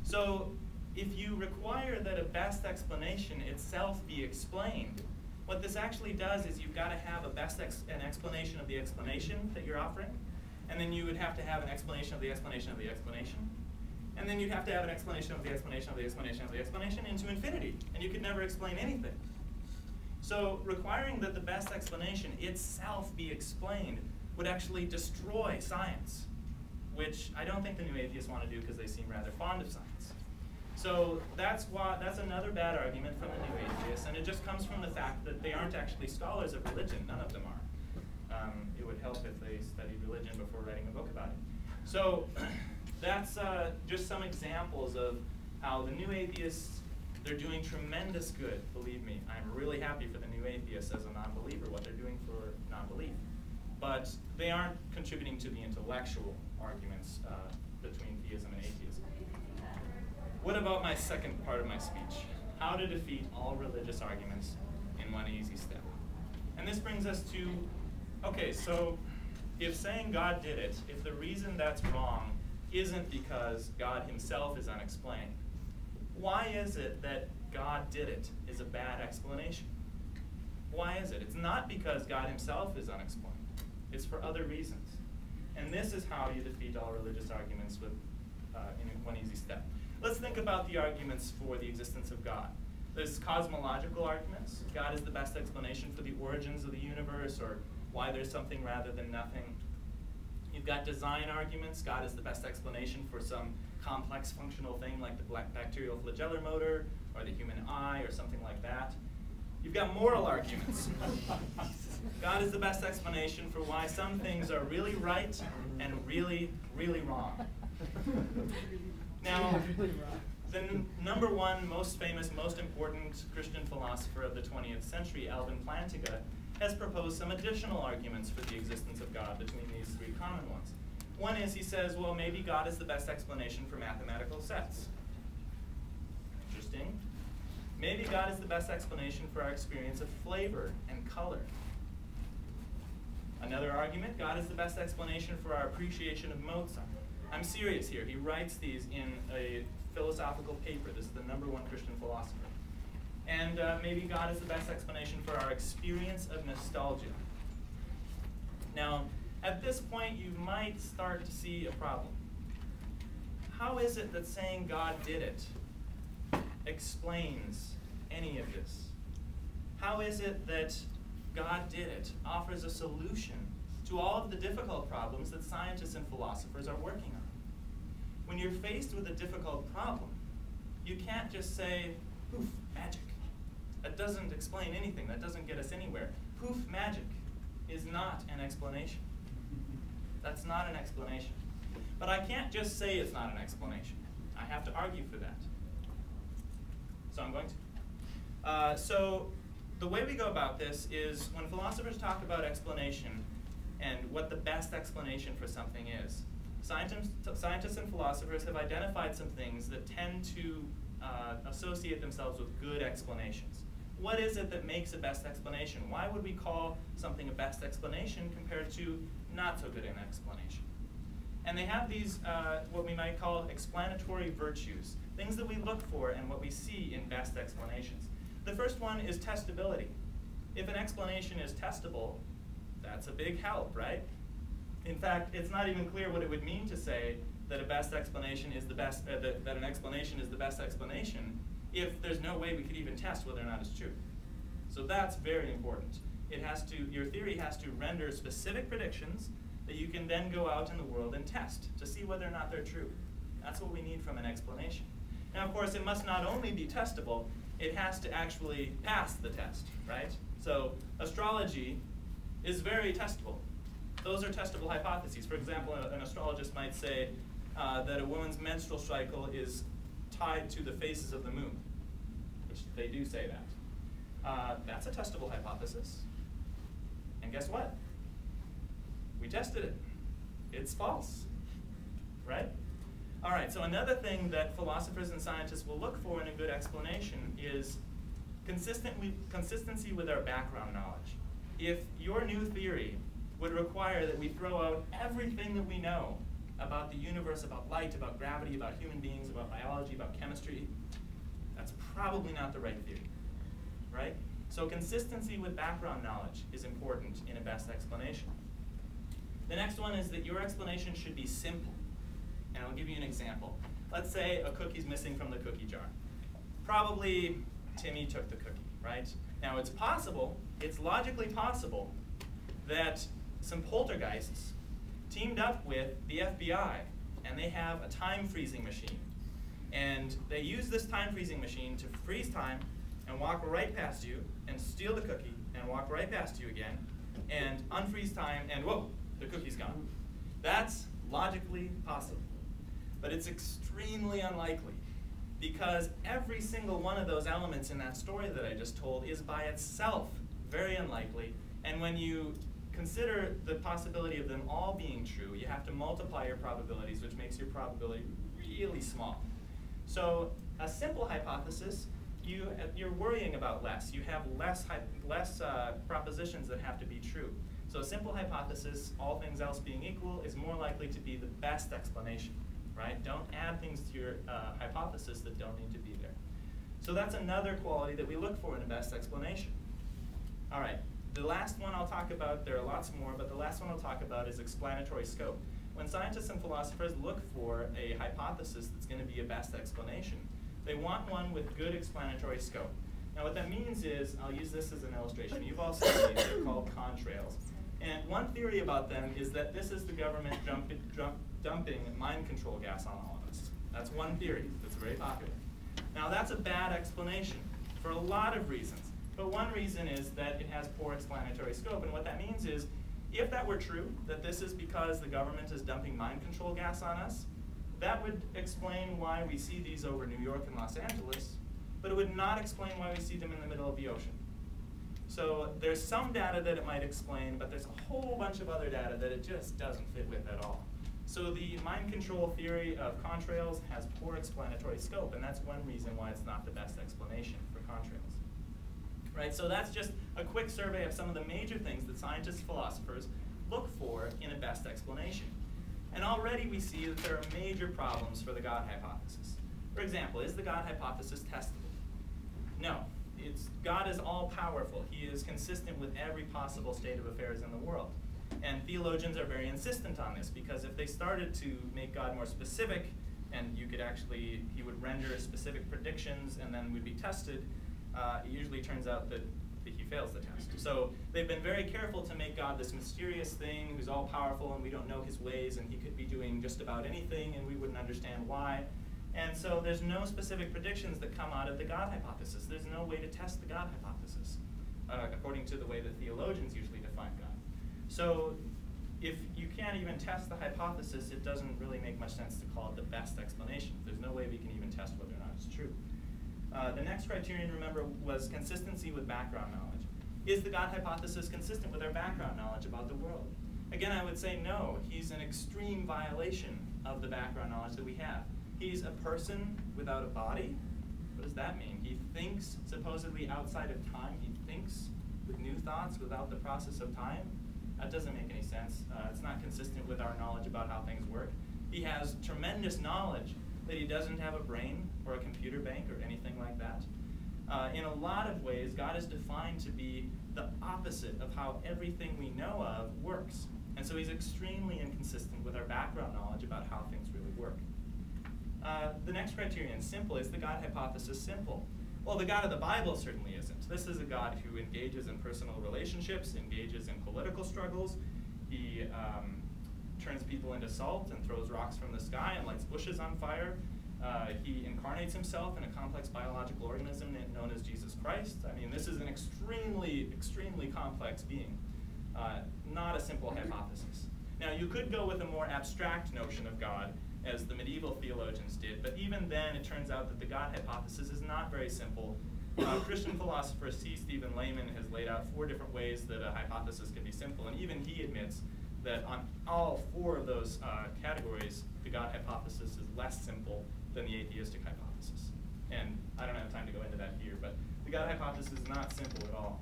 So if you require that a best explanation itself be explained, what this actually does is you've got to have an explanation of the explanation that you're offering, and then you would have to have an explanation of the explanation of the explanation, and then you'd have to have an explanation of the explanation of the explanation of the explanation into infinity, and you could never explain anything. So requiring that the best explanation itself be explained would actually destroy science, which I don't think the new atheists want to do because they seem rather fond of science. So that's another bad argument from the new atheists, and it just comes from the fact that they aren't actually scholars of religion. None of them are. It would help if they studied religion before writing a book about it. So that's just some examples of how the new atheists, they're doing tremendous good, believe me. I'm really happy for the new atheists as a non-believer, what they're doing for non-belief. But they aren't contributing to the intellectual arguments between theism and atheism. What about my second part of my speech? How to defeat all religious arguments in one easy step. And this brings us to, okay, so if saying God did it, if the reason that's wrong isn't because God himself is unexplained, why is it that God did it is a bad explanation? Why is it? It's not because God himself is unexplained. It's for other reasons. And this is how you defeat all religious arguments with, in one easy step. Let's think about the arguments for the existence of God. There's cosmological arguments. God is the best explanation for the origins of the universe, or why there's something rather than nothing. You've got design arguments. God is the best explanation for some complex functional thing like the bacterial flagellar motor, or the human eye, or something like that. You've got moral arguments. God is the best explanation for why some things are really right and really, really wrong. Now, the number one most famous, most important Christian philosopher of the 20th century, Alvin Plantinga, has proposed some additional arguments for the existence of God between these three common ones. One is, he says, well, maybe God is the best explanation for mathematical sets. Interesting. Maybe God is the best explanation for our experience of flavor and color. Another argument, God is the best explanation for our appreciation of Mozart. I'm serious here. He writes these in a philosophical paper. This is the #1 Christian philosopher. And maybe God is the best explanation for our experience of nostalgia. Now, at this point, you might start to see a problem. How is it that saying God did it explains any of this? How is it that God did it offers a solution to all of the difficult problems that scientists and philosophers are working on? When you're faced with a difficult problem, you can't just say, poof, magic. That doesn't explain anything. That doesn't get us anywhere. Poof, magic is not an explanation. That's not an explanation. But I can't just say it's not an explanation. I have to argue for that. So I'm going to. So the way we go about this is when philosophers talk about explanation and what the best explanation for something is, scientists and philosophers have identified some things that tend to associate themselves with good explanations. What is it that makes a best explanation? Why would we call something a best explanation compared to not so good an explanation? And they have these, what we might call explanatory virtues, things that we look for and what we see in best explanations. The first one is testability. If an explanation is testable, that's a big help, right? In fact, it's not even clear what it would mean to say that a best explanation is the best, that an explanation is the best explanation if there's no way we could even test whether or not it's true. So that's very important. It has to, your theory has to render specific predictions that you can then go out in the world and test to see whether or not they're true. That's what we need from an explanation. Now, of course, it must not only be testable, it has to actually pass the test, right? So astrology is very testable. Those are testable hypotheses. For example, an astrologist might say that a woman's menstrual cycle is tied to the phases of the moon, which they do say that. That's a testable hypothesis. And guess what? We tested it. It's false, right? All right, so another thing that philosophers and scientists will look for in a good explanation is consistency with our background knowledge. If your new theory would require that we throw out everything that we know about the universe, about light, about gravity, about human beings, about biology, about chemistry, that's probably not the right theory, right? So consistency with background knowledge is important in a best explanation. The next one is that your explanation should be simple. And I'll give you an example. Let's say a cookie's missing from the cookie jar. Probably Timmy took the cookie, right? Now it's possible, it's logically possible, that some poltergeists teamed up with the FBI and they have a time freezing machine. And they use this time freezing machine to freeze time and walk right past you and steal the cookie and walk right past you again and unfreeze time and whoa, the cookie's gone. That's logically possible. But it's extremely unlikely because every single one of those elements in that story that I just told is by itself very unlikely. And when you consider the possibility of them all being true, you have to multiply your probabilities, which makes your probability really small. So a simple hypothesis, you're worrying about less. You have less propositions that have to be true. So a simple hypothesis, all things else being equal, is more likely to be the best explanation, right? Don't add things to your hypothesis that don't need to be there. So that's another quality that we look for in a best explanation. All right, the last one I'll talk about, there are lots more, but the last one I'll talk about is explanatory scope. When scientists and philosophers look for a hypothesis that's going to be a best explanation, they want one with good explanatory scope. Now what that means is, I'll use this as an illustration. You've all seen these, they're called contrails. And one theory about them is that this is the government dumping mind control gas on all of us. That's one theory that's very popular. Now that's a bad explanation for a lot of reasons. But one reason is that it has poor explanatory scope. And what that means is, if that were true, that this is because the government is dumping mind control gas on us, that would explain why we see these over New York and Los Angeles, but it would not explain why we see them in the middle of the ocean. So there's some data that it might explain, but there's a whole bunch of other data that it just doesn't fit with at all. So the mind control theory of contrails has poor explanatory scope, and that's one reason why it's not the best explanation for contrails. Right, so that's just a quick survey of some of the major things that scientists and philosophers look for in a best explanation. And already we see that there are major problems for the God hypothesis. For example, is the God hypothesis testable? No. God is all-powerful. He is consistent with every possible state of affairs in the world. And theologians are very insistent on this, because if they started to make God more specific, and he would render specific predictions and then would be tested, it usually turns out that he fails the test. So they've been very careful to make God this mysterious thing who's all-powerful and we don't know his ways, and he could be doing just about anything and we wouldn't understand why. And so there's no specific predictions that come out of the God hypothesis. There's no way to test the God hypothesis, according to the way that theologians usually define God. So if you can't even test the hypothesis, it doesn't really make much sense to call it the best explanation. There's no way we can even test whether or not it's true. The next criterion, remember, was consistency with background knowledge. Is the God hypothesis consistent with our background knowledge about the world? Again, I would say no. He's an extreme violation of the background knowledge that we have. He's a person without a body. What does that mean? He thinks supposedly outside of time. He thinks with new thoughts without the process of time. That doesn't make any sense. It's not consistent with our knowledge about how things work. He has tremendous knowledge that he doesn't have a brain or a computer bank or anything like that. In a lot of ways, God is defined to be the opposite of how everything we know of works. And so he's extremely inconsistent with our background knowledge about how things really work. The next criterion, simple. Is the God hypothesis simple? Well, the God of the Bible certainly isn't. This is a God who engages in personal relationships, engages in political struggles. He turns people into salt and throws rocks from the sky and lights bushes on fire. He incarnates himself in a complex biological organism known as Jesus Christ. I mean, this is an extremely, extremely complex being, not a simple hypothesis. Now, you could go with a more abstract notion of God, as the medieval theologians did, but even then it turns out that the God hypothesis is not very simple. Christian philosopher C. Stephen Lehman has laid out 4 different ways that a hypothesis can be simple, and even he admits that on all 4 of those categories, the God hypothesis is less simple than the atheistic hypothesis. And I don't have time to go into that here, but the God hypothesis is not simple at all.